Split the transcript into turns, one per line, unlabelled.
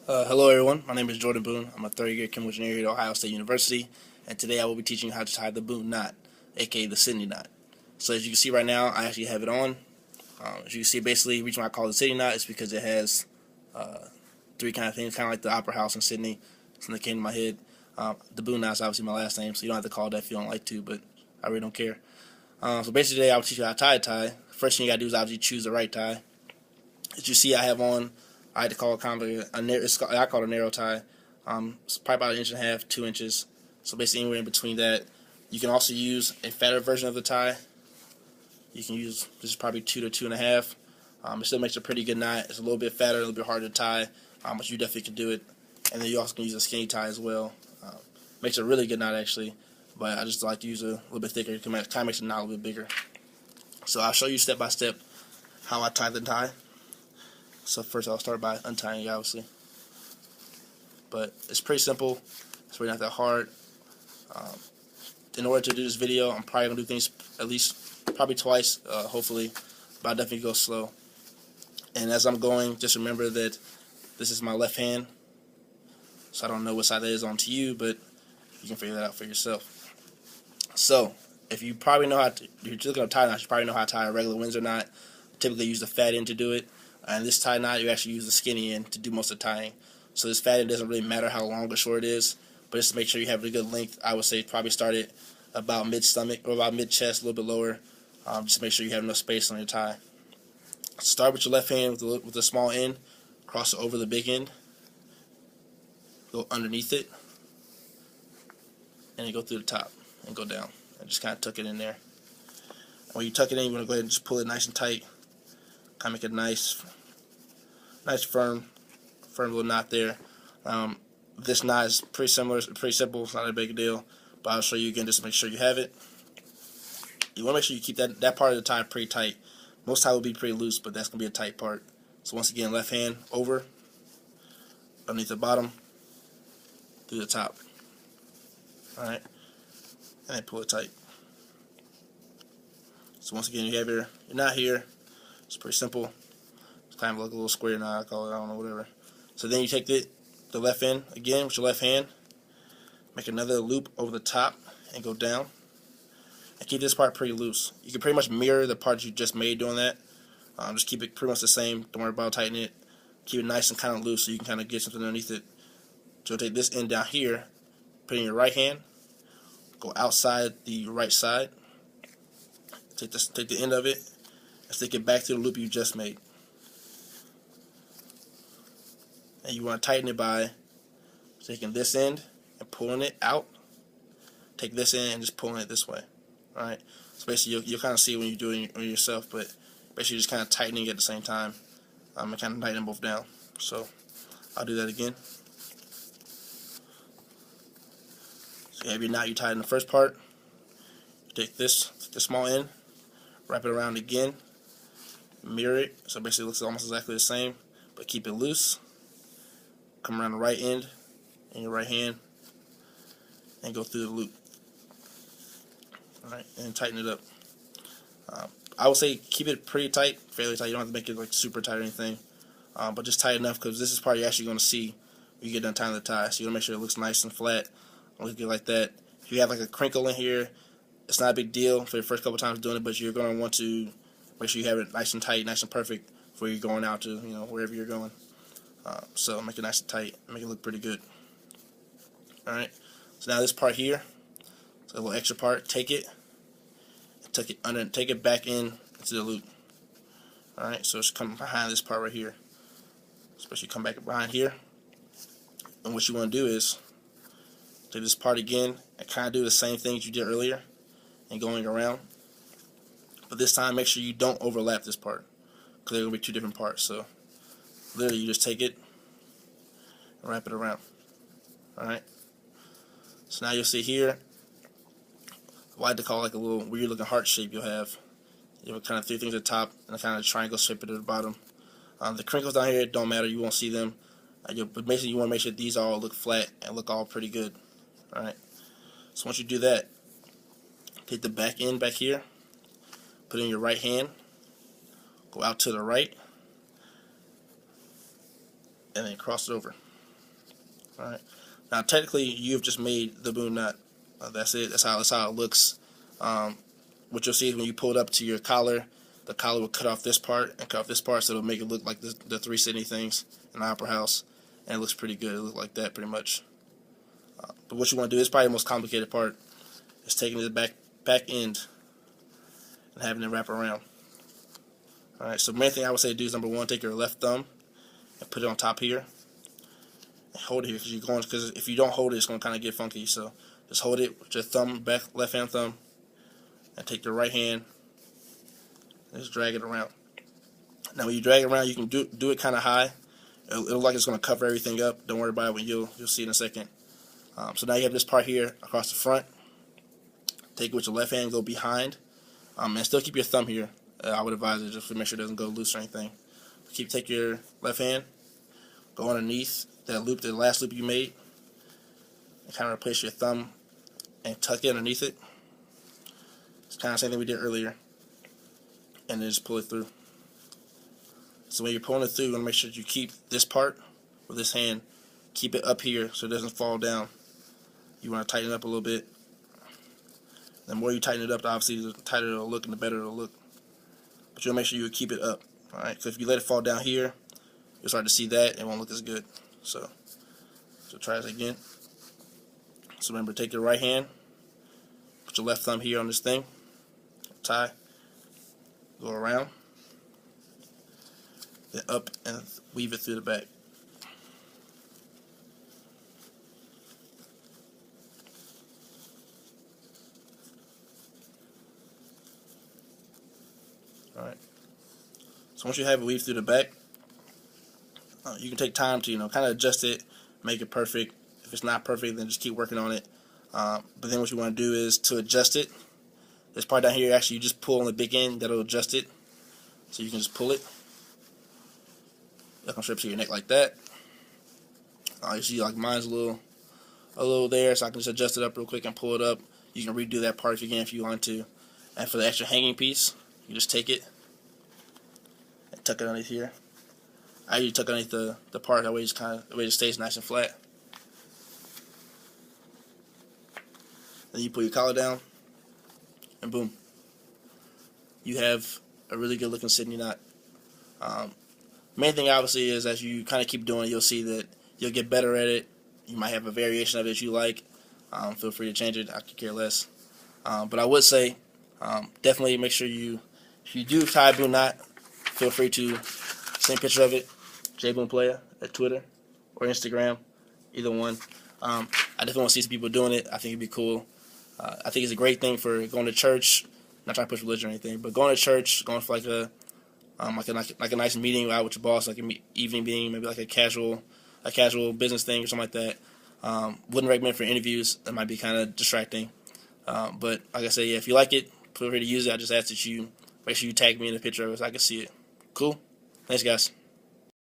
Hello everyone, my name is Jordan Boon. I'm a third year chemical engineer here at Ohio State University, and today I will be teaching you how to tie the Boon knot, aka the Sydney knot. So as you can see right now, I actually have it on. As you can see, basically, the reason why I call it Sydney knot is because it has three kind of things, kind of like the Opera House in Sydney. Something that came to my head. The Boon knot is obviously my last name, so you don't have to call it that if you don't like to, but I really don't care. So basically today I will teach you how to tie a tie. First thing you gotta do is obviously choose the right tie. As you see, I have on. I had to call it kind of I call it a narrow tie. It's probably about 1.5 inches, 2 inches. So basically anywhere in between that. You can also use a fatter version of the tie. You can use, this is probably 2 to 2.5. It still makes a pretty good knot. It's a little bit fatter, a little bit harder to tie, but you definitely can do it. And then you also can use a skinny tie as well. Makes a really good knot actually, but I just like to use a little bit thicker. It kind of makes the knot a little bit bigger. So I'll show you step by step how I tie the tie. So first I'll start by untying it, obviously. But it's pretty simple. It's really not that hard. In order to do this video, I'm probably going to do things at least probably twice, hopefully. But I'll definitely go slow. And as I'm going, just remember that this is my left hand. So I don't know what side that is on to you, but you can figure that out for yourself. So, if you probably know how to, if you're just looking at a tie knot, you probably know how to tie a regular Windsor knot. Typically use the fat end to do it. And this tie knot, you actually use the skinny end to do most of the tying. So this fat end doesn't really matter how long or short it is, but just to make sure you have a good length, I would say probably start it about mid-stomach or about mid-chest, a little bit lower, just to make sure you have enough space on your tie. Start with your left hand with the small end, cross it over the big end, go underneath it, and then go through the top and go down, and just kind of tuck it in there. And when you tuck it in, you want to go ahead and just pull it nice and tight, kind of make a nice firm little knot there. This knot is pretty similar, it's pretty simple, it's not a big deal, but I'll show you again just to make sure you have it. You want to make sure you keep that part of the tie pretty tight. Most tie will be pretty loose, but that's going to be a tight part. So once again, left hand over, underneath the bottom, through the top. Alright, and then pull it tight. So once again, you have your knot here. It's pretty simple. It's kind of like a little square knot, I call it, I don't know, whatever. So then you take the left end again with your left hand, make another loop over the top and go down, and keep this part pretty loose. You can pretty much mirror the part you just made doing that. Just keep it pretty much the same. Don't worry about tightening it. Keep it nice and kind of loose so you can kind of get something underneath it. So take this end down here, put it in your right hand, go outside the right side, take the end of it, and stick it back to the loop you just made. And you want to tighten it by taking this end and pulling it out. Take this end and just pulling it this way. Alright? So basically you'll kind of see when you do it yourself, but basically just kind of tightening it at the same time. And kind of tighten them both down. So I'll do that again. So you have your knot you tied in the first part. Take the small end, wrap it around again, mirror it, so basically it looks almost exactly the same, but keep it loose. Come around the right end in your right hand and go through the loop. Alright, and tighten it up. I would say keep it pretty tight, fairly tight. You don't have to make it like super tight or anything, but just tight enough because this is part you're actually going to see when you get done tying the tie. So you want to make sure it looks nice and flat. Look good like that. If you have like a crinkle in here, it's not a big deal for the first couple times doing it, but you're going to want to make sure you have it nice and tight, nice and perfect before you're going out to wherever you're going. So make it nice and tight, make it look pretty good. Alright, so now this part here, so a little extra part, take it and take it back into the loop. Alright, so it's coming behind this part right here. Especially come back behind here. And what you want to do is take this part again and kind of do the same things you did earlier and going around. But this time make sure you don't overlap this part because they're going to be two different parts. So literally you just take it and wrap it around. Alright. So now you'll see here what I like to call like a little weird looking heart shape you'll have. You have kind of three things at the top and a kind of triangle shape at the bottom. The crinkles down here don't matter, you won't see them. But basically you want to make sure these all look flat and look all pretty good. Alright. So once you do that, take the back end back here, put it in your right hand, go out to the right, and then cross it over. All right. Now, technically, you've just made the boon knot. That's it. That's how it looks. What you'll see is when you pull it up to your collar, the collar will cut off this part and cut off this part, so it'll make it look like the three Sydney things in the Opera House, and it looks pretty good. It looks like that pretty much. But what you want to do is probably the most complicated part, is taking the back end and having it wrap around. All right. So the main thing I would say to do is, number one, take your left thumb and put it on top here. Hold it here because if you don't hold it, it's going to kind of get funky. So just hold it with your thumb, left hand thumb, and take your right hand and just drag it around. Now when you drag it around, you can do it kind of high. It'll look like it's going to cover everything up. Don't worry about it. When you'll see in a second. So now you have this part here across the front. Take it with your left hand, go behind, and still keep your thumb here. I would advise it just to make sure it doesn't go loose or anything. Take your left hand, go underneath that loop, the last loop you made, and kind of replace your thumb and tuck it underneath it. It's kind of the same thing we did earlier, and then just pull it through. So when you're pulling it through, you want to make sure that you keep this part with this hand, keep it up here so it doesn't fall down. You want to tighten it up a little bit. The more you tighten it up, obviously the tighter it'll look and the better it'll look. But you want to make sure you keep it up. Alright, so if you let it fall down here, you'll start to see that it won't look as good. So try this again. So remember, take your right hand, put your left thumb here on this thing, tie, go around, then up and weave it through the back. Alright. So once you have it weaved through the back, you can take time to kind of adjust it, make it perfect. If it's not perfect, then just keep working on it. But then what you want to do is to adjust it. This part down here, actually, you just pull on the big end, that'll adjust it. So you can just pull it. It'll come straight to your neck like that. You see, like mine's a little there, so I can just adjust it up real quick and pull it up. You can redo that part if you want to. And for the extra hanging piece, you just take it and tuck it underneath here. I usually tuck underneath the part that way it stays nice and flat. Then you pull your collar down, and boom, you have a really good looking Sydney knot. Main thing obviously is, as you kind of keep doing it, you'll see that you'll get better at it. You might have a variation of it that you like. Feel free to change it. I could care less. But I would say definitely make sure if you do tie a Boon knot, feel free to send a picture of it, JBoonPlaya at Twitter or Instagram, either one. I definitely want to see some people doing it. I think it'd be cool. I think it's a great thing for going to church. Not trying to push religion or anything, but going to church, going for like a nice meeting out with your boss, like an evening meeting, maybe like a casual business thing or something like that. Wouldn't recommend for interviews. That might be kind of distracting. But like I said, yeah, if you like it, feel free to use it. I just ask that you make sure you tag me in a picture of it so I can see it. Cool? Thanks, guys.